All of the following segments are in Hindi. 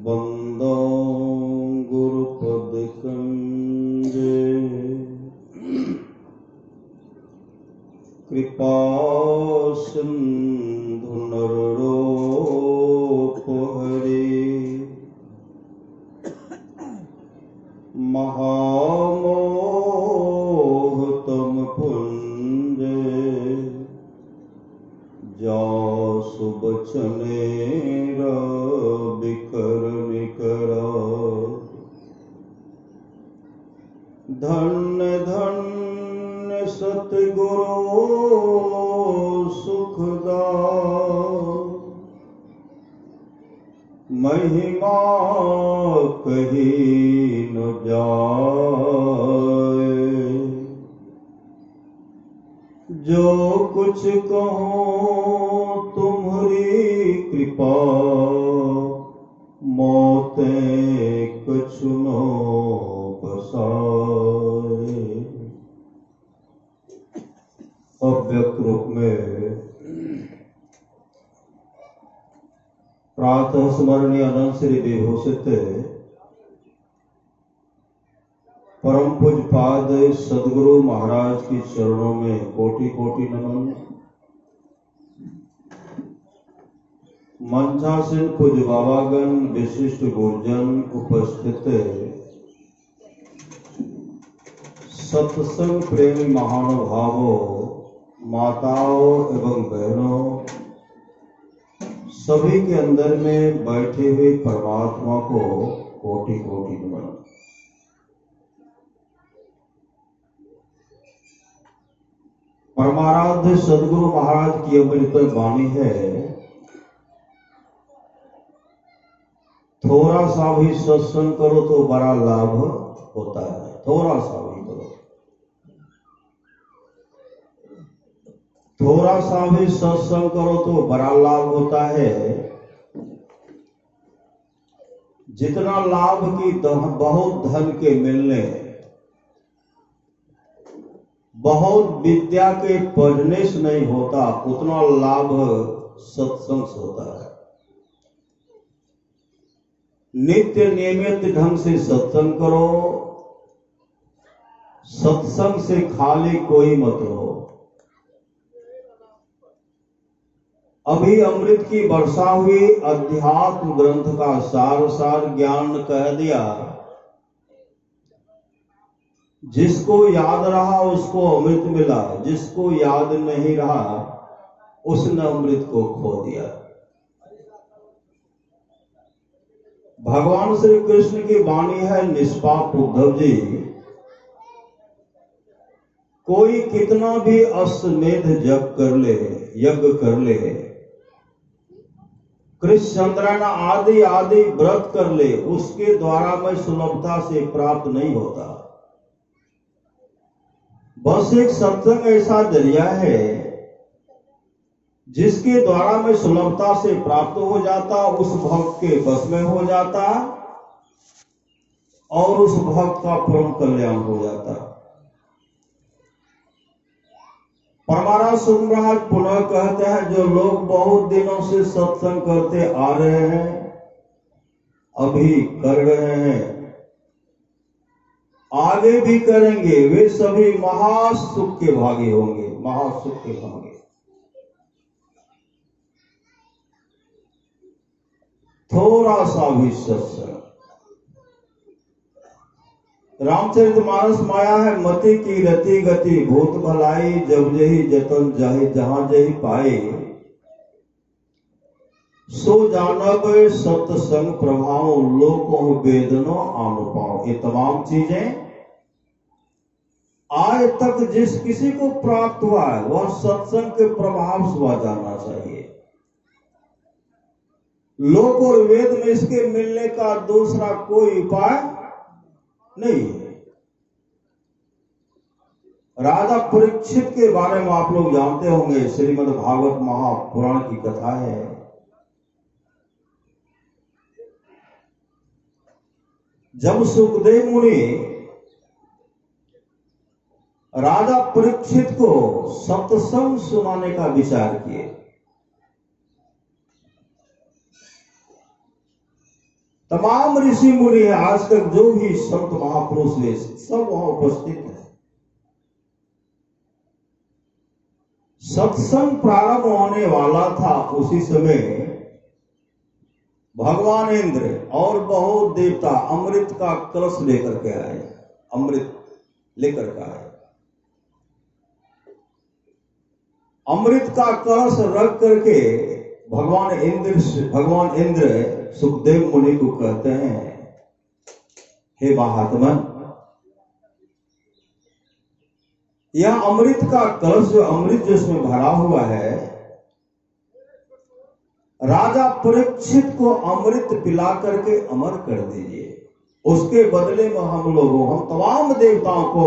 बंदो गुरुपद कंजे कृपा सिंधु नररूप हरि महामोह तम पुंजे जासु बचनेरा बिकर निकरा धन्य धन्य सतगुरु सुखदा महिमा कही न जाए जो कुछ कहूँ तुम्हारी कृपा मोते कछु नो बसाए। अव्यक्त रूप में प्रातः स्मरणीय अनंत श्री विभूषित परम पूज्य पाद सदगुरु महाराज के चरणों में कोटि कोटि नमन। मंचासीन पूज्य बाबागण, विशिष्ट गुरुजन, उपस्थित सत्संग प्रेमी महानुभावों, माताओं एवं बहनों, सभी के अंदर में बैठे हुए परमात्मा को कोटि कोटि नमन। परमाराध्य सदगुरु महाराज की अमृत वाणी है, थोड़ा सा भी सत्संग करो तो बड़ा लाभ होता है। थोड़ा सा भी करो, थोड़ा सा भी सत्संग करो तो बड़ा लाभ होता है। जितना लाभ की बहुत धन के मिलने, बहुत विद्या के पढ़ने से नहीं होता, उतना लाभ सत्संग से होता है। नित्य नियमित ढंग से सत्संग करो, सत्संग से खाली कोई मत रहो। अभी अमृत की वर्षा हुई, अध्यात्म ग्रंथ का सार सार ज्ञान कह दिया। जिसको याद रहा उसको अमृत मिला, जिसको याद नहीं रहा उसने अमृत को खो दिया। भगवान श्री कृष्ण की वाणी है, निष्पाप उद्धव जी, कोई कितना भी अश्वमेध यज्ञ कर ले, कृष्णचंद्रन आदि आदि व्रत कर ले, उसके द्वारा में सुलभता से प्राप्त नहीं होता। बस एक सत्संग ऐसा जरिया है जिसके द्वारा में सुलभता से प्राप्त हो जाता, उस भक्त के बस में हो जाता और उस भक्त का परम कल्याण हो जाता। परमाराज सुन महाराज पुनः कहते हैं, जो लोग बहुत दिनों से सत्संग करते आ रहे हैं, अभी कर रहे हैं, आगे भी करेंगे, वे सभी महासुख के भागी होंगे, महासुख के भागी। थोड़ा सा भी सत्संग। रामचरितमानस माया है, मति की रति गति भूत भलाई, जब जही जतन जाहि जहां जही पाए, सो जानब सत्संग प्रभाव, लोकों वेदनो अनुपाओ। ये तमाम चीजें आज तक जिस किसी को प्राप्त हुआ है वह सत्संग के प्रभाव से वह जानना चाहिए। लोक और वेद में इसके मिलने का दूसरा कोई उपाय नहीं है। राजा परीक्षित के बारे में आप लोग जानते होंगे, श्रीमद् भागवत महापुराण की कथा है। जब सुखदेव मुनि राजा परीक्षित को सत्संग सुनाने का विचार किए। तमाम ऋषि मुनि आज तक जो भी संत महापुरुष हुए सब वहां उपस्थित हैं। सत्संग प्रारंभ होने वाला था, उसी समय भगवान इंद्र और बहुत देवता अमृत का कलश लेकर के आए, अमृत लेकर के आए। अमृत का कलश रख करके भगवान इंद्र सुखदेव मुनि को कहते हैं, हे महात्मन, यह अमृत का कलश जो अमृत जिसमें भरा हुआ है, राजा परीक्षित को अमृत पिला करके अमर कर दीजिए। उसके बदले में हम तमाम देवताओं को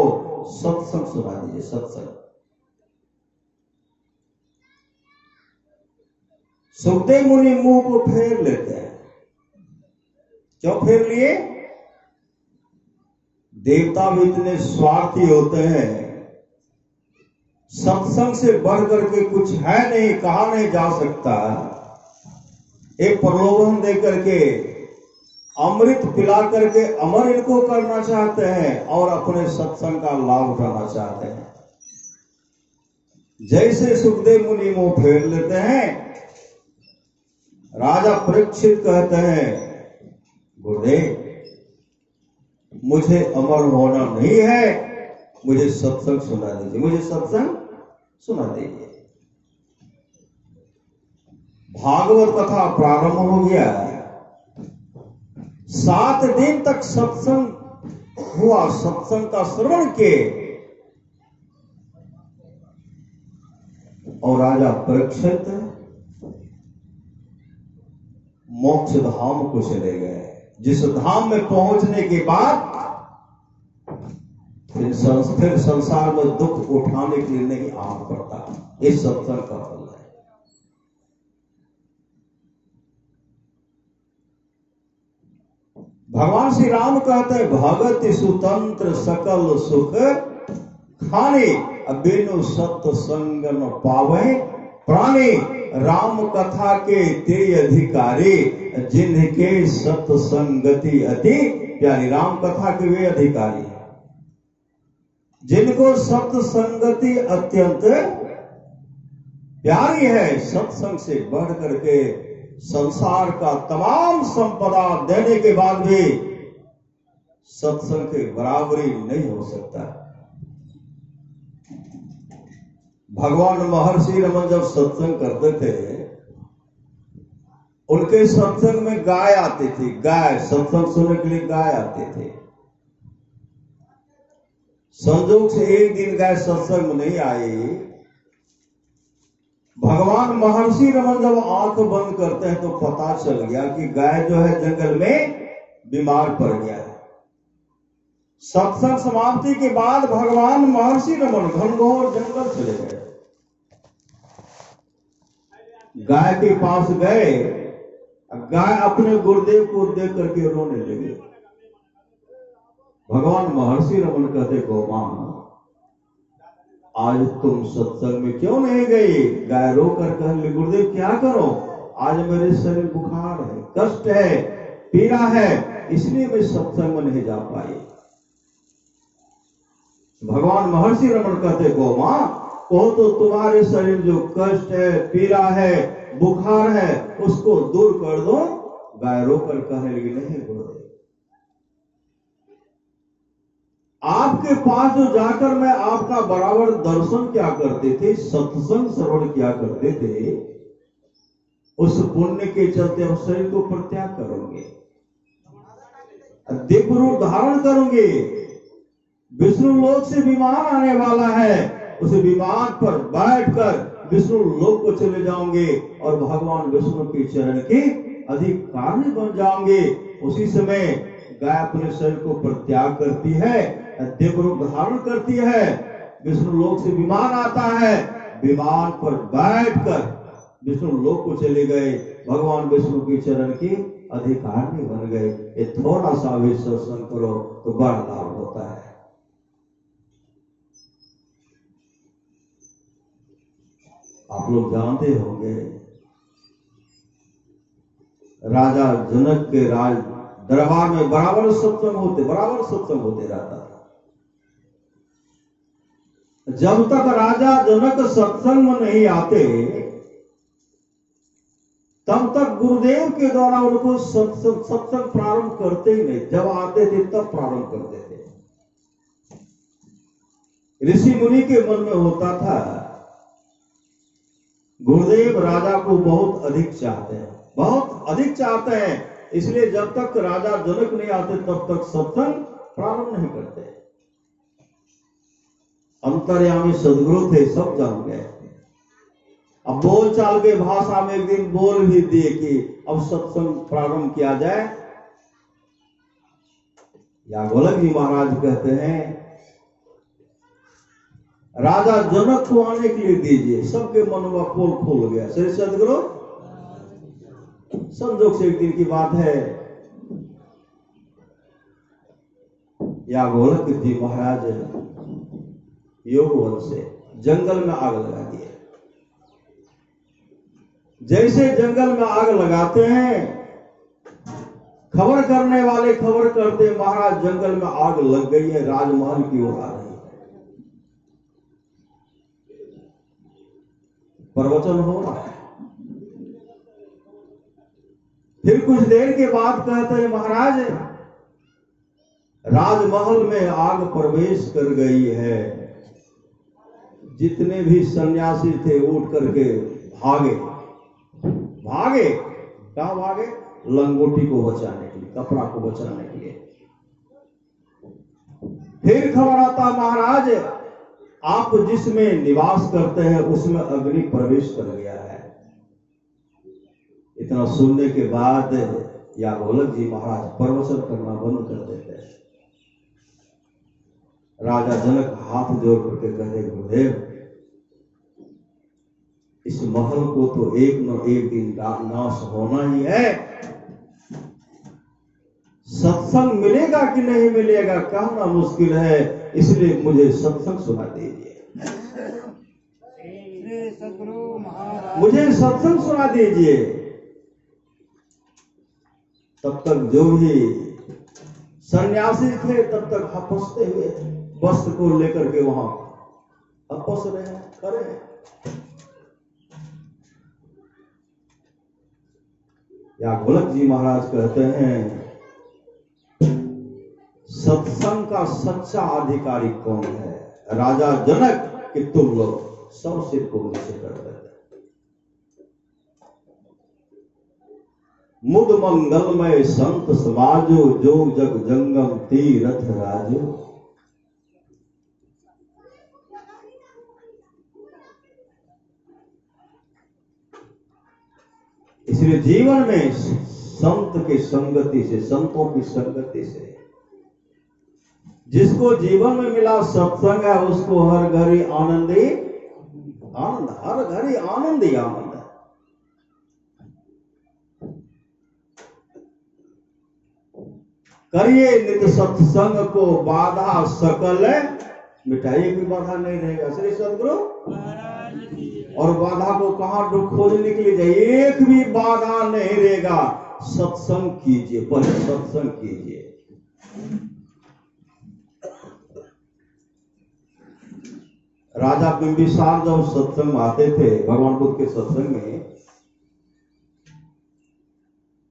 सत्संग सुना दीजिए। सत्संग। सुखदेव मुनि मुंह को फेर लेते हैं। क्यों फेर लिए? देवता भी इतने स्वार्थी होते हैं, सत्संग से बढ़ करके कुछ है नहीं, कहा नहीं जा सकता। एक प्रलोभन दे करके अमृत पिला करके अमर इनको करना चाहते हैं और अपने सत्संग का लाभ उठाना चाहते हैं। जैसे सुखदेव मुनि मुंह फेर लेते हैं, राजा परीक्षित कहते हैं, गुरुदेव मुझे अमर होना नहीं है, मुझे सत्संग सुना दीजिए, मुझे सत्संग सुना दीजिए। भागवत कथा प्रारंभ हो गया। 7 दिन तक सत्संग हुआ, सत्संग का श्रवण किए और राजा परीक्षित मोक्ष धाम को चले गए। जिस धाम में पहुंचने के बाद फिर संसार में दुख उठाने के लिए नहीं आना पड़ता। इस सत्संग का फल है। भगवान श्री राम कहते हैं, भगत सुतंत्र सकल सुख खाने, बिनु सत्संग न पावे प्राणी। राम कथा के ते अधिकारी, जिनके सत्संगति अति प्यारी। राम कथा के वे अधिकारी जिनको सत्संगति अत्यंत प्यारी है। सत्संग से बढ़ करके संसार का तमाम संपदा देने के बाद भी सत्संग के बराबरी नहीं हो सकता। भगवान महर्षि रमन जब सत्संग करते थे, उनके सत्संग में गाय आती थी। गाय सत्संग सुनने के लिए गाय आते थे। संजोग से एक दिन गाय सत्संग में नहीं आई। भगवान महर्षि रमन जब आंख बंद करते हैं तो पता चल गया कि गाय जो है जंगल में बीमार पड़ गया है। सत्संग समाप्ति के बाद भगवान महर्षि रमन घनघोर जंगल चले गए। गाय के पास गए, गाय अपने गुरुदेव को देख करके रोने लगे। भगवान महर्षि रमन कहते, गौमां आज तुम सत्संग में क्यों नहीं गई? गाय रो कर कहने, गुरुदेव क्या करो, आज मेरे शरीर बुखार है, कष्ट है, पीड़ा है, इसलिए मैं सत्संग में नहीं जा पाई। भगवान महर्षि रमन कहते, गौमां वो तो तुम्हारे शरीर जो कष्ट है, पीड़ा है, बुखार है, उसको दूर कर दो। गाय रोकर कहने लगी, नहीं गुरुदेव, आपके पास जो जाकर मैं आपका बराबर दर्शन क्या करते थे, सत्संग श्रवण किया करते थे, उस पुण्य के चलते हम शरीर को परित्याग करोगे, दिव्य रूप धारण करोगे। विष्णु लोक से विमान आने वाला है, उस विमान पर बैठकर विष्णु लोक को चले जाओगे और भगवान विष्णु के चरण के अधिकारी बन जाओगे। उसी समय गाय अपने शरीर को परित्याग करती है, दिव्य रूप धारण करती है, विष्णु लोक से विमान आता है, विमान पर बैठकर विष्णु लोक को चले गए, भगवान विष्णु के चरण के अधिकारी बन गए। ये थोड़ा सा भी सत्संग करो तो बड़ा लाभ होता है। आप लोग जानते होंगे, राजा जनक के राज दरबार में बराबर सत्संग होते रहता था। जब तक राजा जनक सत्संग में नहीं आते, तब तक गुरुदेव के द्वारा उनको सत्संग प्रारंभ करते ही नहीं। जब आते थे तब प्रारंभ करते थे। ऋषि मुनि के मन में होता था, गुरुदेव राजा को बहुत अधिक चाहते हैं, इसलिए जब तक राजा जनक नहीं आते तब तक सत्संग प्रारंभ नहीं करते। अंतर्यामी सदगुरु थे, सब जान गए। अब बोल चाल के भाषा में एक दिन बोल भी दिए कि अब सत्संग प्रारंभ किया जाए। या गोलक जी महाराज कहते हैं, राजा जनक को आने के लिए दीजिए। सबके मन में पोल खोल गया। श्री सदगुरु संजोग से एक दिन की बात है, या गोलक जी महाराज योग बल से जंगल में आग लगा दिए। जैसे जंगल में आग लगाते हैं, खबर करने वाले खबर करते, महाराज जंगल में आग लग गई है, राजमहल की ओर आ रही है। प्रवचन हो रहा है। फिर कुछ देर के बाद कहते हैं, महाराज राजमहल में आग प्रवेश कर गई है। जितने भी सन्यासी थे उठ करके भागे। कहां भागे? लंगोटी को बचाने के लिए, कपड़ा को बचाने के लिए। फिर खबर आता, महाराज आप जिसमें निवास करते हैं उसमें अग्नि प्रवेश कर गया है। इतना सुनने के बाद या गोलक जी महाराज प्रवचन करना बंद कर देते हैं। राजा जनक हाथ जोड़ करके कहते, गुरुदेव इस महल को तो एक न एक दिन नाश होना ही है। सत्संग मिलेगा कि नहीं मिलेगा कहना मुश्किल है, इसलिए मुझे सत्संग सुना दीजिए। मुझे सत्संग सुना दीजिए। तब तक जो भी सन्यासी थे तब तक हंसते हुए वस्त्र को लेकर के वहां हंस रहे हैं, खड़े हैं। या गोलक जी महाराज कहते हैं, सत्संग का सच्चा अधिकारी कौन है? राजा जनक कि तुम लोग? सब सिर को नीचे कर देते। मुद मंगलमय संत समाजो, जो जग जंगम तीरथ राजो। इसलिए जीवन में संत की संगति से, संतों की संगति से, जिसको जीवन में मिला सत्संग है उसको हर घड़ी आनंद ही आनंद, हर घड़ी आनंद ही आनंद है। करिए नित्य सत्संग को बाधा सकल मिटाइए, भी बाधा नहीं रहेगा। श्री सदगुरु और बाधा को कहां खोजने के लिए जाइए? एक भी बाधा नहीं रहेगा। सत्संग कीजिए, पहले सत्संग कीजिए। राजा बिंबिसार जब सत्संग आते थे, भगवान बुद्ध के सत्संग में,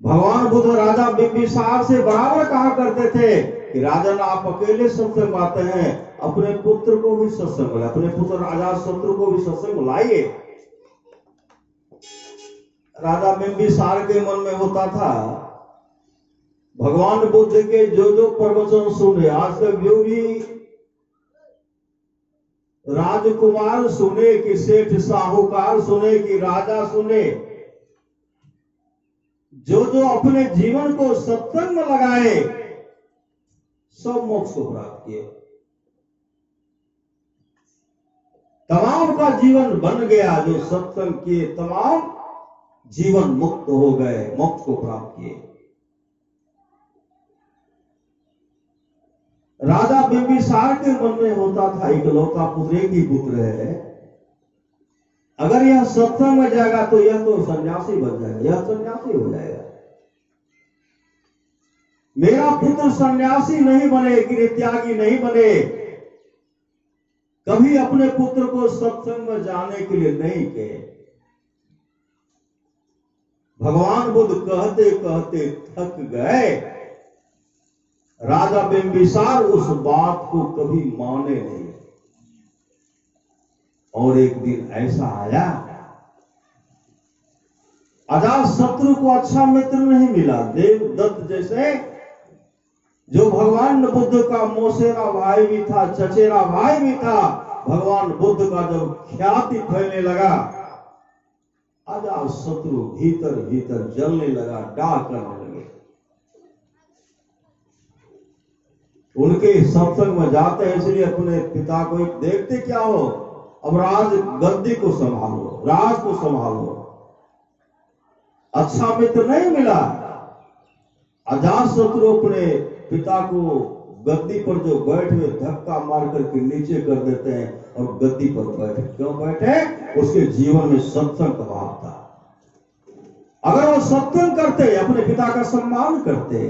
भगवान बुद्ध राजा बिंबिसार से बराबर कहा करते थे कि राजन आप अकेले सत्संग आते हैं, अपने पुत्र को भी सत्संग बुलाइए, अपने पुत्र राजा शत्रु को भी सत्संग बुलाइए। राजा बिंबिसार के मन में होता था, भगवान बुद्ध के जो जो प्रवचन सुने, आज तक जो भी राजकुमार सुने कि सेठ साहूकार सुने कि राजा सुने, जो जो अपने जीवन को सत्संग में लगाए, सब मोक्ष को प्राप्त किए। तमाम का जीवन बन गया। जो सत्संग किए तमाम जीवन मुक्त हो गए, मोक्ष को प्राप्त किए। राजा बिंबिसार के मन में होता था, इकलौता पुत्र, एक ही पुत्र है, अगर यह सत्संग में जाएगा तो यह तो सन्यासी बन जाएगा, यह सन्यासी हो जाएगा। मेरा पुत्र सन्यासी नहीं बने, गृहत्यागी नहीं बने, कभी अपने पुत्र को सत्संग में जाने के लिए नहीं कहे। भगवान बुद्ध कहते कहते थक गए। राजा बिंबिसार उस बात को कभी माने नहीं। और एक दिन ऐसा आया, अजातशत्रु को अच्छा मित्र नहीं मिला। देवदत्त जैसे, जो भगवान बुद्ध का मौसेरा भाई भी था, चचेरा भाई भी था, भगवान बुद्ध का जब ख्याति फैलने लगा, अजातशत्रु भीतर भीतर जलने लगा, डाह करने लगे। उनके सत्संग में जाते हैं इसलिए अपने पिता को देखते क्या हो, अब राज गद्दी को संभालो, राज को संभालो। अच्छा मित्र नहीं मिला। अजातशत्रु अपने पिता को गद्दी पर जो बैठे हुए धक्का मार करके नीचे कर देते हैं और गद्दी पर बैठे। क्यों बैठे? उसके जीवन में सत्संग का भाव था। अगर वो सत्संग करते, अपने पिता का सम्मान करते,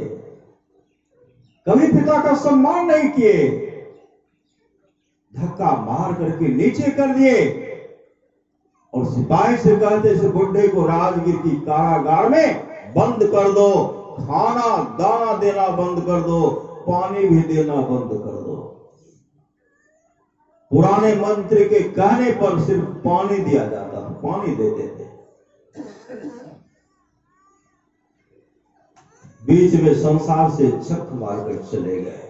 कभी पिता का सम्मान नहीं किए, धक्का मार करके नीचे कर दिए और सिपाही से कहते इस बुढ़े को राजगीर की कारागार में बंद कर दो, खाना दाना देना बंद कर दो, पानी भी देना बंद कर दो। पुराने मंत्री के कहने पर सिर्फ पानी दिया जाता था, पानी देते थे। बीच में संसार से झक मारकर चले गए।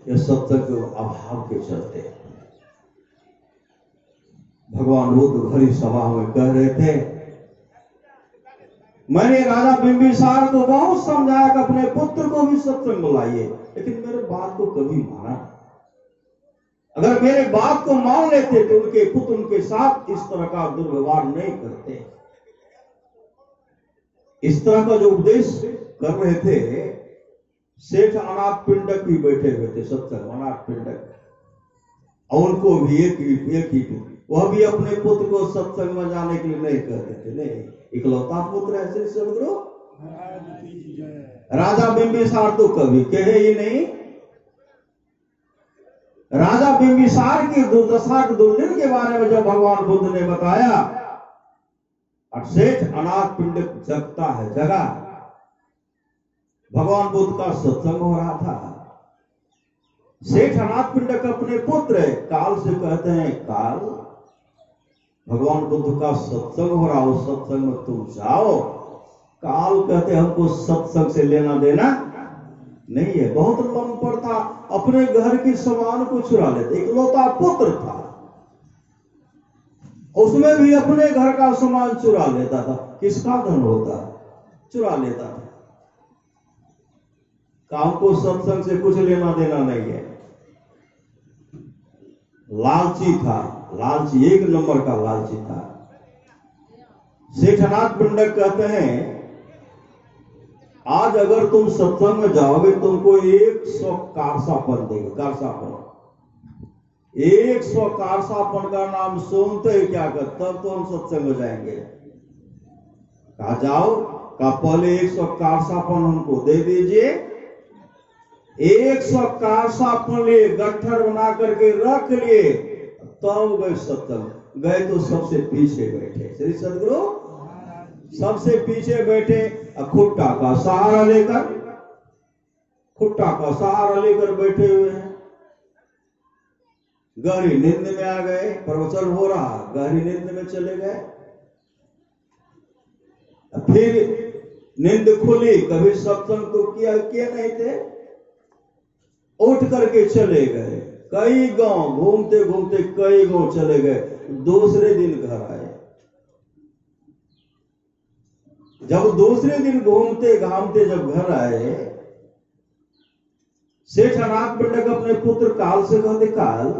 यह सत्संग के अभाव के चलते। भगवान बुद्ध भरी सभा में कह रहे थे, मैंने राजा बिंबिसार को बहुत समझाया कि अपने पुत्र को भी सत्संग बुलाइए, लेकिन मेरे बात को कभी माना। अगर मेरे बात को मान लेते तो उनके पुत्र उनके साथ इस तरह का दुर्व्यवहार नहीं करते। इस तरह का जो उपदेश कर रहे थे, सेठ अनाथ पिंडक भी बैठे हुए थे सत्संग, अनाथ पिंडक, और उनको भी एक ही वह भी अपने पुत्र को सत्संग में जाने के लिए नहीं कहते थे। नहीं, इकलौता पुत्र ऐसे सदगुरु राजा बिंबिसार तो कभी कहे ही नहीं। राजा बिंबिसार की दुर्दशा के दुर्दिन के बारे में जब भगवान बुद्ध ने बताया, और सेठ अनाथ पिंडक जगता है, जगा। भगवान बुद्ध का सत्संग हो रहा था। सेठ अनाथ पिंडक अपने पुत्र काल से कहते हैं, काल भगवान बुद्ध का सत्संग हो रहा हो, सत्संग में तुम जाओ। काल कहते हमको सत्संग से लेना देना नहीं है। बहुत लंपड़ था, अपने घर की सामान को चुरा लेते। इकलौता पुत्र था, उसमें भी अपने घर का सामान चुरा लेता था। किसका धन होता? चुरा लेता था। काम को सत्संग से कुछ लेना देना नहीं है। लालची था, लालची, एक नंबर का लालची था। सेठनाथ पिंडक कहते हैं, आज अगर तुम सत्संग में जाओगे तुमको 100 कारसापन देंगे। कारसापन, 100 कारसापन का नाम सुनते ही क्या कर, तब तो हम सत्संग में जाएंगे। कहा जाओ, कहा पहले 100 कारसापन हमको दे दीजिए। 100 कारसापन लिए, गट्ठर बना करके रख लिए, तब गए सत्संग। गए तो सबसे पीछे बैठे, श्री सदगुरु सबसे पीछे बैठे, खुट्टा का सहारा लेकर, खुट्टा का सहारा लेकर बैठे हुए हैं। गहरी नींद में आ गए, प्रवचन हो रहा, गहरी नींद में चले गए। फिर नींद खुली, कभी सत्संग तो किया नहीं थे, उठ करके चले गए। कई गांव घूमते घूमते कई गांव चले गए। दूसरे दिन घर आए। जब दूसरे दिन घूमते घामते जब घर आए, सेठ अनाथ पिंडक अपने पुत्र काल से कहते, काल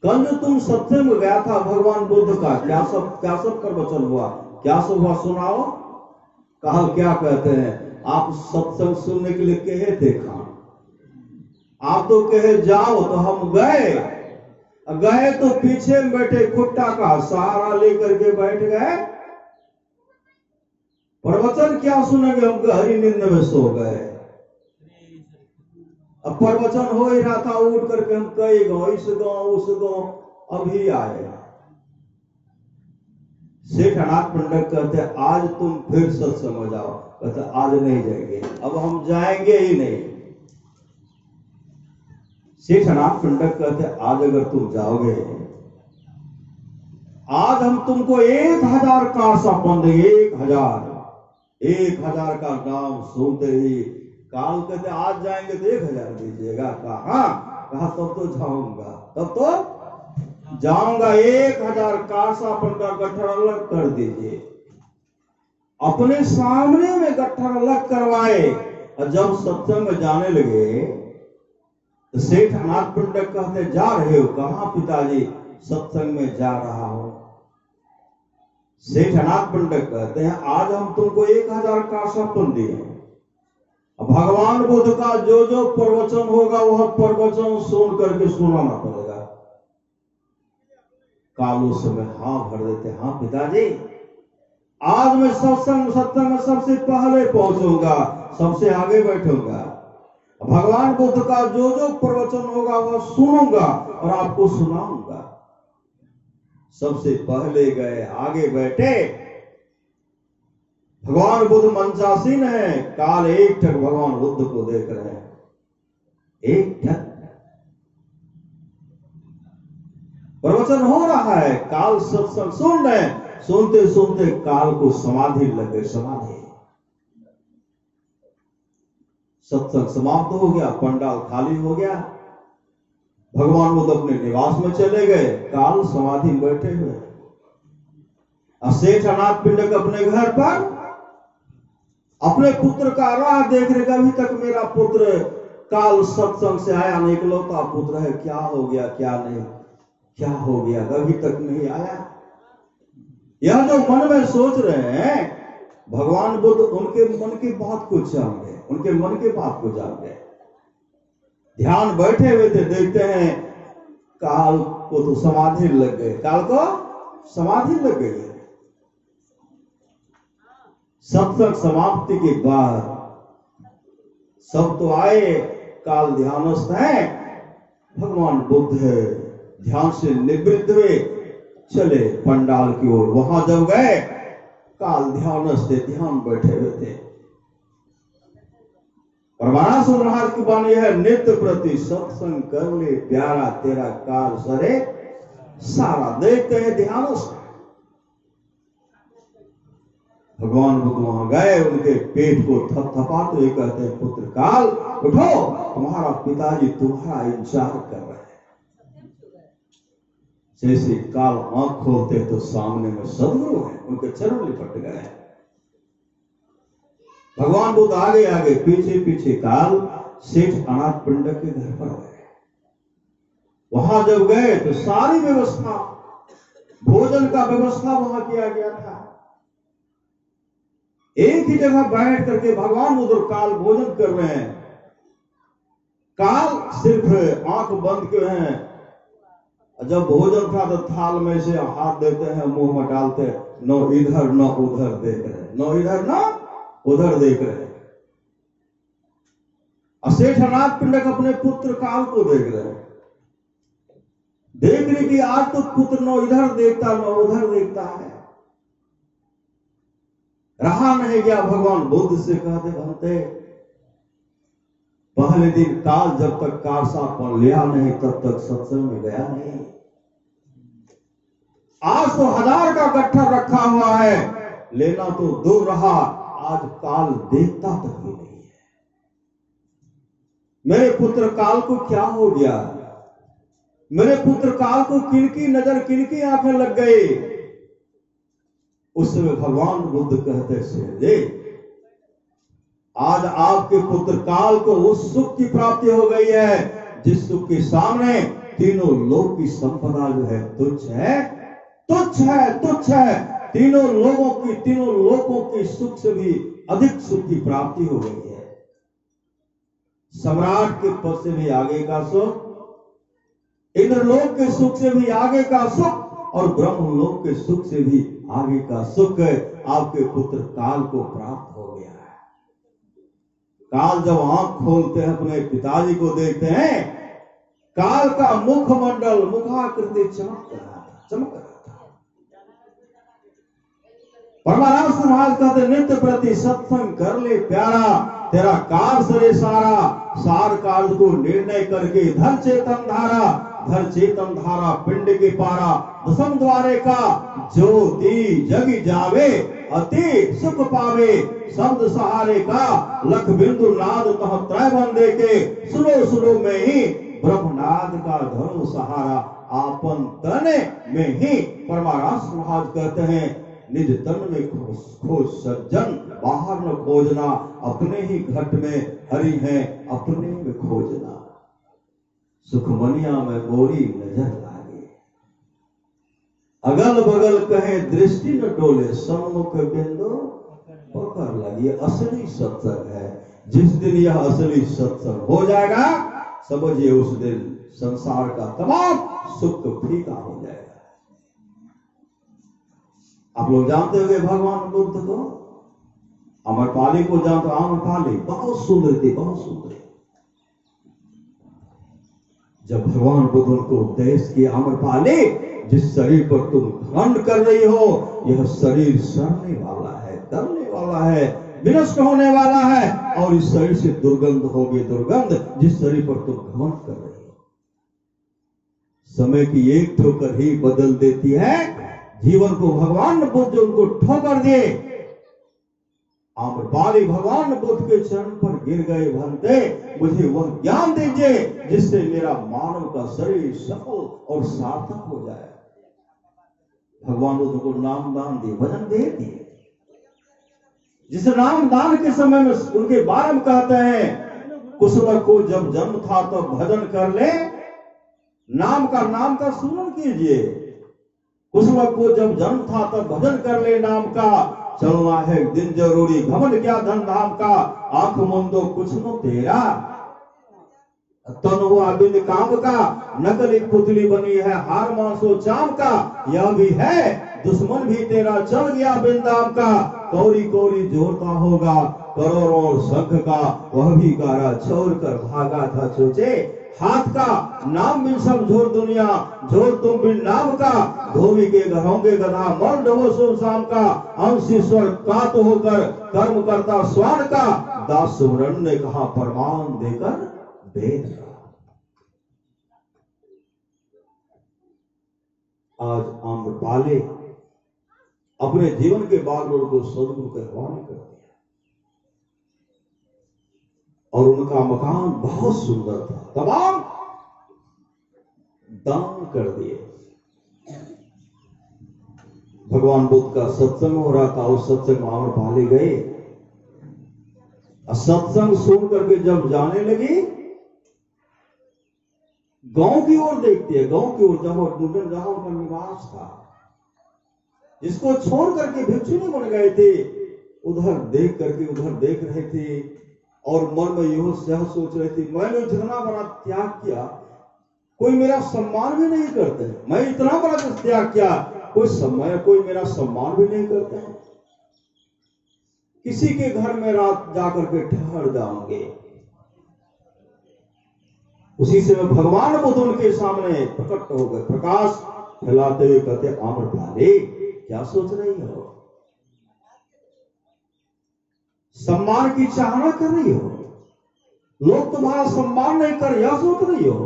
कल जो तुम सत्संग में गया था भगवान बुद्ध का, क्या सब प्रवचन हुआ, क्या सब हुआ सुनाओ। काल क्या कहते हैं, आप सत्संग सुनने के लिए कहे थे, खान आप तो कहे जाओ, तो हम गए, गए तो पीछे में बैठे खुट्टा का सहारा लेकर के बैठ गए, प्रवचन क्या सुनेंगे, हम गहरी नींद में सो गए। अब प्रवचन हो ही रहा था, उठ करके हम कई गांव, इस गांव उस गांव अभी आए। सेठ अनाथ पंडित कहते आज तुम फिर सत्संग में जाओ। कहते आज नहीं जाएंगे, अब हम जाएंगे ही नहीं। सेठ अनाथ पंडित कहते आज अगर तुम जाओगे, आज हम तुमको 1000 कांसापन देंगे। 1000 का नाम सुनते ही काल कहते आज जाएंगे तो 1000 दीजिएगा। कहा तब तो जाऊंगा, तब तो जाऊंगा। 1000 कांसापन का गट्ठर अलग कर दीजिए। अपने सामने में गट्ठर अलग करवाए, और जब सत्संग में जाने लगे तो सेठ अनाथ पंडित कहते जा रहे हो? कहां पिताजी? सत्संग में जा रहा हूं। सेठ अनाथ पंडित कहते हैं आज हम तुमको 1000 कांसापन दिए। भगवान बुद्ध का जो जो प्रवचन होगा वह प्रवचन सुन करके सुनाना पड़ेगा। कालू समय हाँ भर देते, हाँ पिताजी आज मैं सत्संग में सबसे पहले पहुंचूंगा, सबसे आगे बैठूंगा। भगवान बुद्ध का जो जो प्रवचन होगा वह सुनूंगा और आपको सुनाऊंगा। सबसे पहले गए, आगे बैठे। भगवान बुद्ध मंचासीन है, काल एक टक भगवान बुद्ध को देख रहे हैं। एक टक प्रवचन हो रहा है, काल सत्संग सुन रहे हैं। सुनते सुनते काल को समाधि लग गई। समाधि, सत्संग समाप्त हो गया, पंडाल खाली हो गया। भगवान बुद्ध अपने निवास में चले गए, काल समाधि में बैठे हुए। सेठ अनाथ पिंडक अपने घर पर अपने पुत्र का राह देख रहे। अभी तक मेरा पुत्र काल सत्संग से आया नहीं, इकलौता पुत्र है, क्या हो गया क्या नहीं, क्या हो गया, अभी तक नहीं आया। यह जो मन में सोच रहे हैं, भगवान बुद्ध उनके मन की बात को जान गए, उनके मन की बात को जान गए। ध्यान बैठे हुए थे, देखते हैं काल को तो समाधि लग गए, काल को समाधि लग गई। सत्संग समाप्ति के बाद सब तो आए, काल ध्यानस्थ है। भगवान बुद्ध ध्यान से निवृत्त हुए, चले पंडाल की ओर। वहां जब गए, काल ध्यानस्थ ध्यान बैठे हुए थे। परमानस महाराज की वाणी है, नित्य प्रति सत्संग कर ले प्यारा, तेरा काल सरे सारा। देखते हैं ध्यानस्थ। भगवान बुद्ध वहां गए, उनके पेट को थपथपाते हुए कहते हैं पुत्र काल उठो, तुम्हारा पिताजी तुम्हारा इंतजार कर रहे हैं। जैसे काल आंख खोलते तो सामने में सदगुरु हैं, उनके चरण लिपट गए। भगवान बुद्ध आगे आगे, पीछे पीछे काल सेठ अनाथ पंडित के घर पर गए। वहां जब गए तो सारी व्यवस्था, भोजन का व्यवस्था वहां किया गया था। एक ही जगह बैठ करके भगवान बुद्ध काल भोजन कर रहे हैं। काल सिर्फ आंख बंद किए हैं। जब भोजन था तो थाल में से हाथ देते हैं, मुंह में डालते हैं, न इधर न उधर देख रहे हैं, न इधर न उधर देख रहे हैं। सेठ अनाथ पिंडक अपने पुत्र काल को देख रहे हैं। देख रहे कि आज तो पुत्र न इधर देखता न उधर देखता है। रहा नहीं गया, भगवान बुद्ध से कहते बनते पहले दिन काल जब तक कारसापन लिया नहीं तब तक सत्संग में गया नहीं। आज तो 1000 का गट्ठर रखा हुआ है, लेना तो दूर रहा, आज काल देखता तक भी नहीं है। मेरे पुत्र काल को क्या हो गया? मेरे पुत्र काल को किनकी नजर, किनकी आंखें लग गई? उस समय भगवान बुद्ध कहते से आज आपके पुत्र काल को उस सुख की प्राप्ति हो गई है जिस सुख के सामने तीनों लोक की संपदा जो है तुच्छ है, तुच्छ है, तुच्छ है। तीनों लोगों की सुख से भी अधिक सुख की प्राप्ति हो गई है। सम्राट के पद से भी आगे का सुख, इंद्रलोक के सुख से भी आगे का सुख और ब्रह्मलोक के सुख से भी आगे का सुख आपके पुत्र काल को प्राप्त हो गया है। काल जब आंख खोलते हैं अपने पिताजी को देखते हैं, काल का मुखमंडल मुखाकृति चमक रहा था। परमाराम महाराज कहते नित्य प्रति सत्संग कर ले प्यारा, तेरा कार सरे सारा, सार कार्य को निर्णय करके धर चेतन धारा पिंड के पारा, दसम द्वारे का ज्योति जग जावे, अति सुख पावे, शब्द सहारे का लख बिंदु नाद तह त्रय बंदे के, सुनो में ही ब्रह्मनाद का धर्म सहारा, आपन तन में ही। परमारास महाराज कहते हैं निज तन में खोज सज्जन, बाहर न खोजना, अपने ही घट में हरि है, अपने में खोजना। सुखमनिया में मोरी नजर लागे, अगल बगल कहे दृष्टि न डोले, सम्मुख बिंदु पकड़ लगी। असली सत्संग है। जिस दिन यह असली सत्संग हो जाएगा, समझिए उस दिन संसार का तमाम सुख फीका हो जाएगा। आप लोग जानते होंगे भगवान बुद्ध को, अमरपाली को जानते हो? अमरपाली बहुत सुंदर थी, बहुत सुंदर। जब भगवान बुद्ध उनको उपदेश किया, अमरपाली जिस शरीर पर तुम घमंड कर रही हो, यह शरीर सड़ने वाला है, गलने वाला है, विनष्ट होने वाला है, और इस शरीर से दुर्गंध होगी, दुर्गंध जिस शरीर पर तुम घमंड कर रही हो। समय की एक ठोकर ही बदल देती है जीवन को। भगवान बुद्ध उनको ठोकर दिए। आम्रपाली भगवान बुद्ध के चरण पर गिर गए, भंते मुझे वह ज्ञान दीजिए जिससे मेरा मानव का शरीर सफल और सार्थक हो जाए। भगवान बुद्ध को नाम दान दिए, भजन दे दिए। जिस नाम दान के समय में उनके बारे में कहते हैं, कुसुम को जब जन्म था तो भजन कर ले, नाम का सुमन कीजिए। कुसुम को जब जन्म था तब भजन कर ले नाम का, चलना है दिन जरूरी, घमंड क्या धन धाम का, आंख मुंदो कुछ न तेरा, तन हुआ बिन काम का, नकली पुतली बनी है हार मांसो चाम का, यह भी है दुश्मन भी तेरा चल गया बिन दाम का, कौरी कौरी जोड़ता होगा करोड़ों और शंख का, वह भी गारा छोड़ कर भागा था सोचे हाथ का, नाम बिन सब झोर दुनिया, झोर तुम बिन नाम का, धोबी के घरोंगे गधा मर डबो सुन शाम का, अंश ईश्वर कात होकर कर्म करता स्वान का, दास सुमरन ने कहा प्रमाण देकर वेद का। आज आम्रपाली अपने जीवन के बागडोर को सदगुरु के हवाले कर दिया, और उनका मकान बहुत सुंदर था, तमाम दान कर दिए। भगवान बुद्ध का सत्संग हो रहा था, उस सत्संग में आम्रपाली गए। सत्संग सुन करके जब जाने लगी, गांव की ओर देखती है, गांव की ओर जहां उनका निवास था, जिसको छोड़ करके भिक्षुनी बन गए थे, उधर देख करके उधर देख रहे थे, और मन में यह सोच रहे थे, मैंने जितना बड़ा त्याग किया, कोई मेरा सम्मान भी नहीं करते हैं। मैं इतना बड़ा त्याग किया, कोई मेरा सम्मान भी नहीं करते हैं। किसी के घर में रात जाकर के ठहर जाऊंगे। उसी से मैं भगवान बुद्ध उनके सामने प्रकट हो गए, प्रकाश फैलाते हुए कहते, आम्रपाली क्या सोच रही हो? सम्मान की चाहना कर रही हो? लोग तुम्हारा सम्मान नहीं कर, यह सोच रही हो?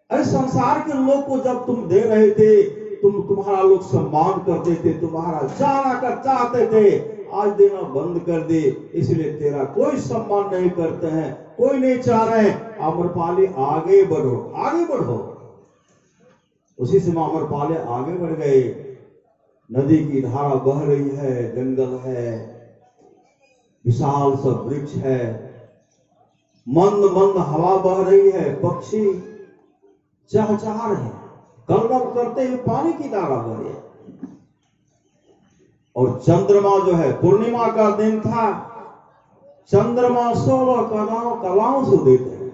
अरे संसार के लोग को जब तुम दे रहे थे, तुम्हारा लोग सम्मान करते थे, तुम्हारा चाहते थे, आज देना बंद कर दे, इसलिए तेरा कोई सम्मान नहीं करते हैं, कोई नहीं चाह रहे। आम्रपाली आगे बढ़ो, आगे बढ़ो। उसी से आम्रपाली आगे बढ़ गए। नदी की धारा बह रही है, जंगल है, विशाल सब वृक्ष है, मंद मंद हवा बह रही है, पक्षी चहचहा रहे हैं, कलरव करते हुए पानी की धारा बह रही है। और चंद्रमा जो है, पूर्णिमा का दिन था, चंद्रमा 16 कलाओं से देते हैं।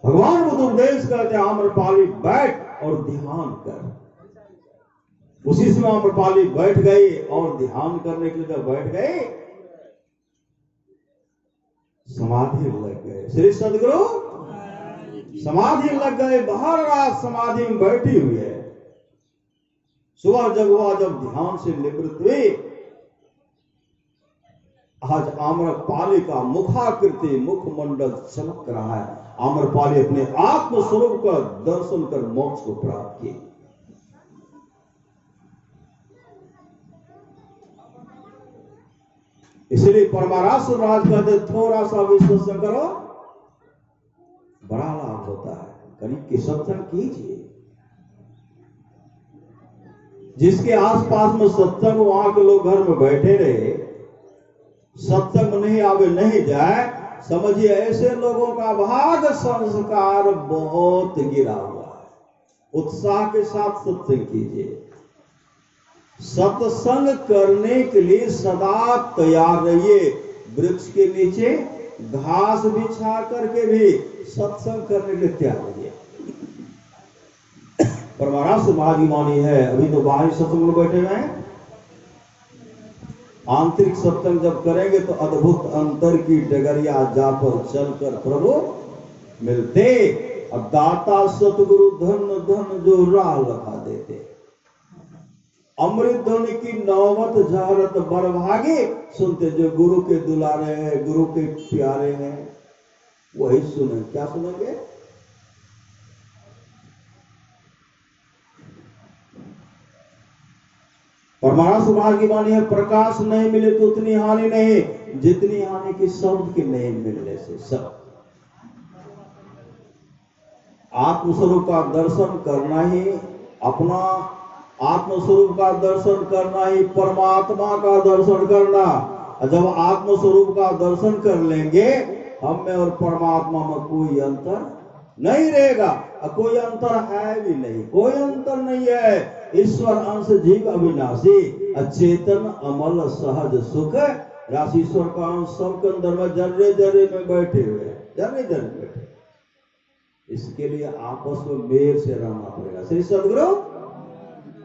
भगवान बुद्ध उपदेश करते हैं, आम्रपाली बैठ और ध्यान कर। उसी समय आम्रपाली बैठ गई और ध्यान करने के लिए जब बैठ गए समाधि लग गए। श्री सदगुरु समाधि लग गए, बाहर रात समाधि में बैठी हुई है। सुबह जब हुआ, जब ध्यान से निवृत्त हुई, आज आम्रपाली का मुखाकृति मुखमंडल चमक रहा है। आम्रपाली अपने आत्मस्वरूप का दर्शन कर मोक्ष को प्राप्त की। इसलिए परमारास राज कहते थोड़ा सा भी सत्संग करो बड़ा लाभ होता है। करीब के सत्संग कीजिए। जिसके आसपास में सत्संग, वहां के लोग घर में बैठे रहे, सत्संग नहीं आवे नहीं जाए, समझिए ऐसे लोगों का भाग संस्कार बहुत गिरा हुआ है। उत्साह के साथ सत्संग कीजिए। सत्संग करने के लिए सदा तैयार रहिए। वृक्ष के नीचे घास बिछा करके भी सत्संग करने के लिए तैयार रहिए। परमारास महाभिमानी है, अभी तो बाहरी सत्संग में बैठे हुए हैं। आंतरिक सत्संग जब करेंगे तो अद्भुत अंतर की डगरिया जा पर चलकर प्रभु मिलते। अब दाता सतगुरु धन धन जो राह लखा देते। अमृत ध्वनि की नौबत जहरत बरभागे, सुनते जो गुरु के दुलारे हैं, गुरु के प्यारे हैं, वही सुने। क्या सुनेंगे? परमारास महाराज की वाणी है, प्रकाश नहीं मिले तो उतनी हानि नहीं जितनी हानि की शब्द के नहीं मिलने से। सब आत्मस्वरूप का दर्शन करना ही, अपना आत्मस्वरूप का दर्शन करना ही परमात्मा का दर्शन करना। जब आत्मस्वरूप का दर्शन कर लेंगे, हम में और परमात्मा में कोई अंतर नहीं रहेगा। कोई अंतर है भी नहीं, कोई अंतर नहीं है। ईश्वर अंश जीव अविनाशी, अचेतन अमल सहज सुख, राशीश्वर का अंश सबके अंदर में जर्रे जर्रे में बैठे हुए, जर्रे जर्रे बैठे। इसके लिए आपस में मेल से रहना पड़ेगा। श्री सदगुरु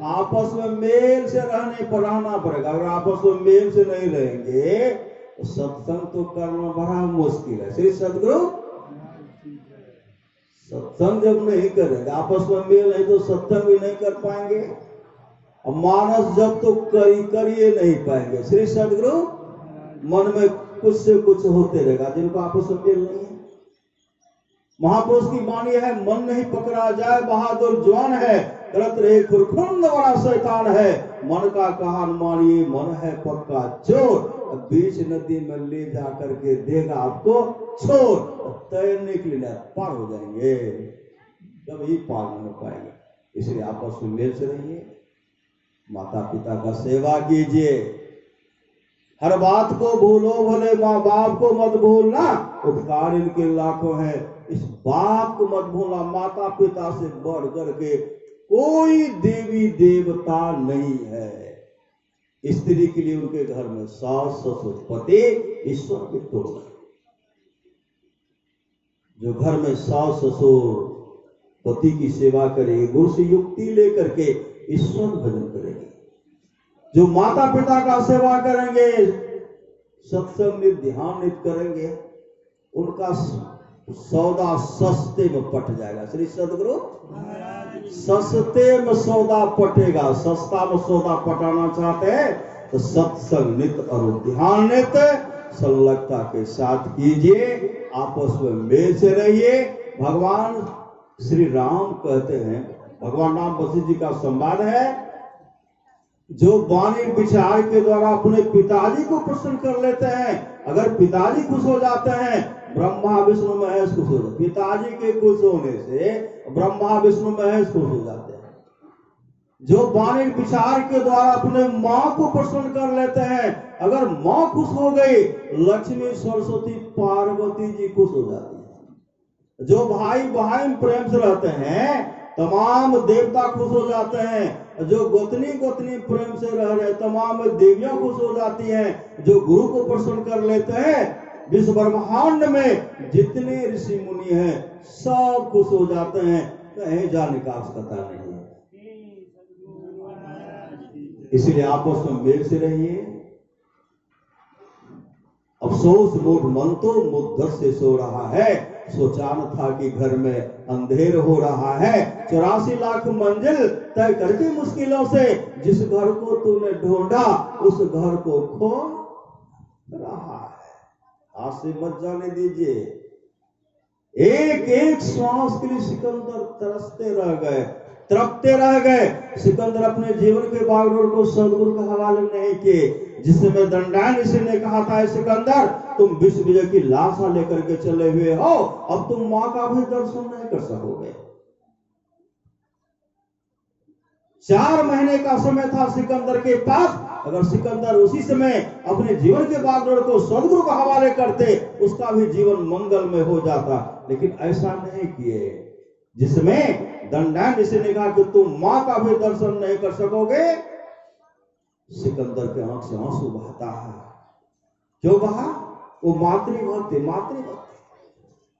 आपस में मेल से रहना पड़ेगा। अगर आपस में मेल से नहीं रहेंगे तो सत्संग तो करना बड़ा मुश्किल है। श्री सदगुरु सत्संग जब नहीं करेंगे, आपस में मेल नहीं तो सत्संग भी नहीं कर पाएंगे। और मानस जब तो करिए नहीं पाएंगे। श्री सदगुरु मन में कुछ से कुछ होते रहेगा जिनको आपस में मेल नहीं है। महापुरुष की वाणी है, मन नहीं पकड़ा जाए बहादुर जवान है, करत रहे खुरखुंड बड़ा शैतान है। मन का कहा मानिए, मन है पक्का चोर, बीच नदी में ले जा करके देगा आपको छोड़। तैरने के लिए पार हो जाएंगे, कभी पार नहीं हो पाएंगे। इसलिए आपस में मेल से रहिए, माता पिता का सेवा कीजिए। हर बात को भूलो, भले माँ बाप को मत भूलना, उपकार इनके लाखों हैं, इस बात को मत भूलना। माता पिता से बढ़ करके कोई देवी देवता नहीं है। स्त्री के लिए उनके घर में सास ससुर पति ईश्वर के तोड़। जो घर में सास ससुर पति की सेवा करेगी, गुरु से युक्ति लेकर के ईश्वर भजन करेगी। जो माता पिता का सेवा करेंगे, सत्संग नित ध्यान नित करेंगे, उनका सौदा सस्ते में पट जाएगा। श्री सदगुरु सस्ते में सौदा पटेगा। सस्ता में सौदा पटाना चाहते हैं तो सत्संग नित और ध्यान नित संलग्नता के साथ कीजिए। आपस में मेल से रहिए। भगवान श्री राम कहते हैं, भगवान राम वशिष्ठ जी का संवाद है, जो वाणी विचार के द्वारा अपने पिताजी को प्रसन्न कर लेते हैं, अगर पिताजी खुश हो जाते हैं, ब्रह्मा विष्णु महेश खुश हो जाते। पिताजी के खुश होने से ब्रह्मा विष्णु महेश खुश हो जाते हैं। जो वाणी विचार के द्वारा अपने माँ को प्रसन्न कर लेते हैं, अगर माँ खुश हो गई, लक्ष्मी सरस्वती पार्वती जी खुश हो जाती है। जो भाई भाई में प्रेम से रहते हैं, तमाम देवता खुश हो जाते हैं। जो गोतनी गोतनी प्रेम से रह रहे, तमाम देवियां खुश हो जाती हैं। जो गुरु को प्रसन्न कर लेते हैं, विश्व ब्रह्मांड में जितने ऋषि मुनि हैं सब खुश हो जाते हैं, कहीं जा निकास कथा नहीं है। इसलिए आपस में मेल से रहिए। अफसोस मूढ़ मन तो मुद्दर से सो रहा है, सोचा न था कि घर में अंधेर हो रहा है। 84 लाख मंजिल तय करके मुश्किलों से जिस घर को तूने ढूंढा उस घर को खो रहा है। हाथ से मत जाने दीजिए। एक एक श्वास के लिए सिकंदर तरसते रह गए, तड़पते रह गए। सिकंदर अपने जीवन के बागडोर को सदगुरु के हवाले नहीं किए। जिस समय दंडायन ऋषि ने कहा था, सिकंदर तुम विश्व विजय की लाशा लेकर के चले हुए हो, अब तुम मां का भी दर्शन नहीं कर सकोगे। 4 महीने का समय था सिकंदर के पास। अगर सिकंदर उसी समय अपने जीवन के बागडोर को सदगुरु के हवाले करते, उसका भी जीवन मंगल में हो जाता, लेकिन ऐसा नहीं किए। जिसमें दंडायन ऋषि ने कहा कि तुम मां का भी दर्शन नहीं कर सकोगे, सिकंदर के आंख से आंसू बहता है। क्यों बहा? वो मातृभक्ति,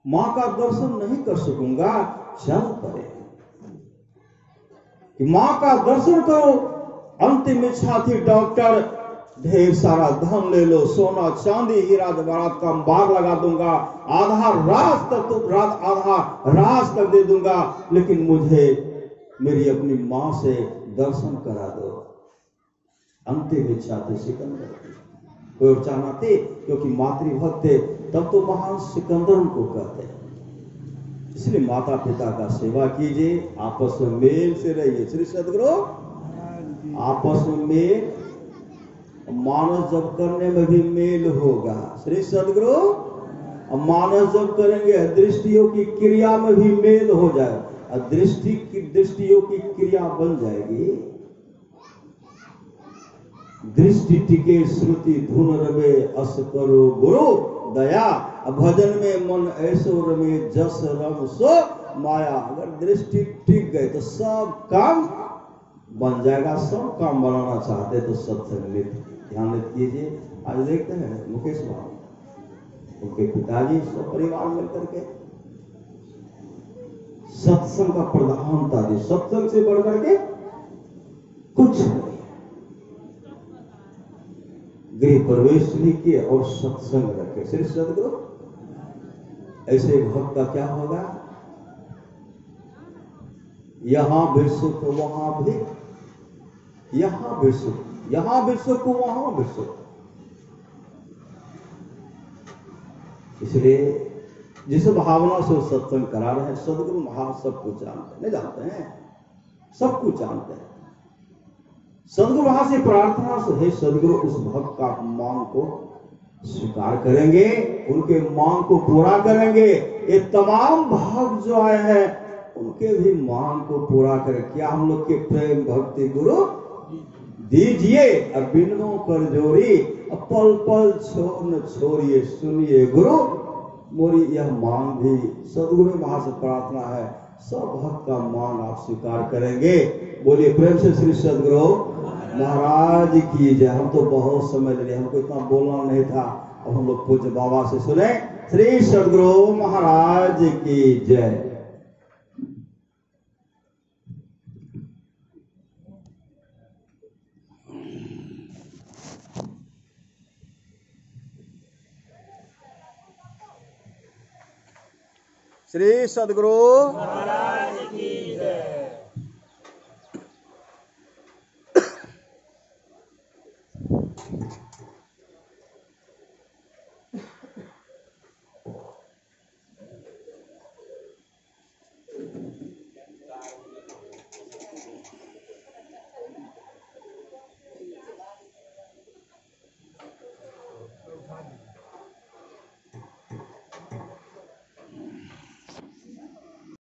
मां का दर्शन नहीं कर सकूंगा, चल पड़े कि मां का दर्शन करो। अंतिम इच्छा थी डॉक्टर, ढेर सारा धन ले लो, सोना चांदी हीरा जवाहरात का अंबार लगा दूंगा, आधा राज तक दे दूंगा, लेकिन मुझे मेरी अपनी मां से दर्शन करा दो। अंतिम इच्छा थी सिकंदर की। कोई चाहना थे, क्योंकि मातृभक्त थे, तब तो महान सिकंदर उनको कहते हैं। इसलिए माता पिता का सेवा कीजिए, आपस में मेल से रहिए। श्री सदगुरु आपस में मेल, मानस जब करने में भी मेल होगा। श्री सदगुरु मानस जब करेंगे दृष्टियों की क्रिया में भी मेल हो जाए, और दृष्टियों की क्रिया बन जाएगी। दृष्टि टिके श्रुति धुन रवे, अस करो गुरु दया, भजन में मन ऐसो रमे, जस रम सो माया। अगर दृष्टि टिक गए तो सब काम बन जाएगा। सब काम बनाना चाहते तो सत्संग ध्यान कीजिए। आज देखते हैं मुकेश बाबू, उनके पिताजी सब परिवार मिलकर के सत्संग का प्रधानता दी। सत्संग से बढ़कर के कुछ नहीं। गृह प्रवेश भी किए और सत्संग रखे। श्री सदगुरु ऐसे भक्त का क्या होगा? यहां भी सुख, वहां भी, यहां भी सुख, यहां भी सुख, वहां भी सुख। इसलिए जिस भावना से सत्संग करा रहे हैं, सदगुरु महाराज सब कुछ जानते हैं। नहीं जानते हैं? सब कुछ जानते हैं। सदगुरु वहां से प्रार्थना से, हे सदगुरु उस भक्त का मांग को स्वीकार करेंगे, उनके मांग को पूरा करेंगे। ये तमाम भक्त जो आए हैं उनके भी मांग को पूरा करें। क्या हम लोग के प्रेम भक्ति गुरु दीजिए, और बिनों कर जोरी, पल पल छोड़ न छोड़िए, सुनिए गुरु मोरी यह मांग भी। सदगुरु वहां से प्रार्थना है, सब भक्त का मांग आप स्वीकार करेंगे। बोलिए प्रेम से श्री सदगुरु महाराज की जय। हम तो बहुत समय ले लिए, हमको इतना बोलना नहीं था, अब हम लोग पूज्य बाबा से सुने। श्री सदगुरु महाराज की जय। श्री सदगुरु महाराज की जय।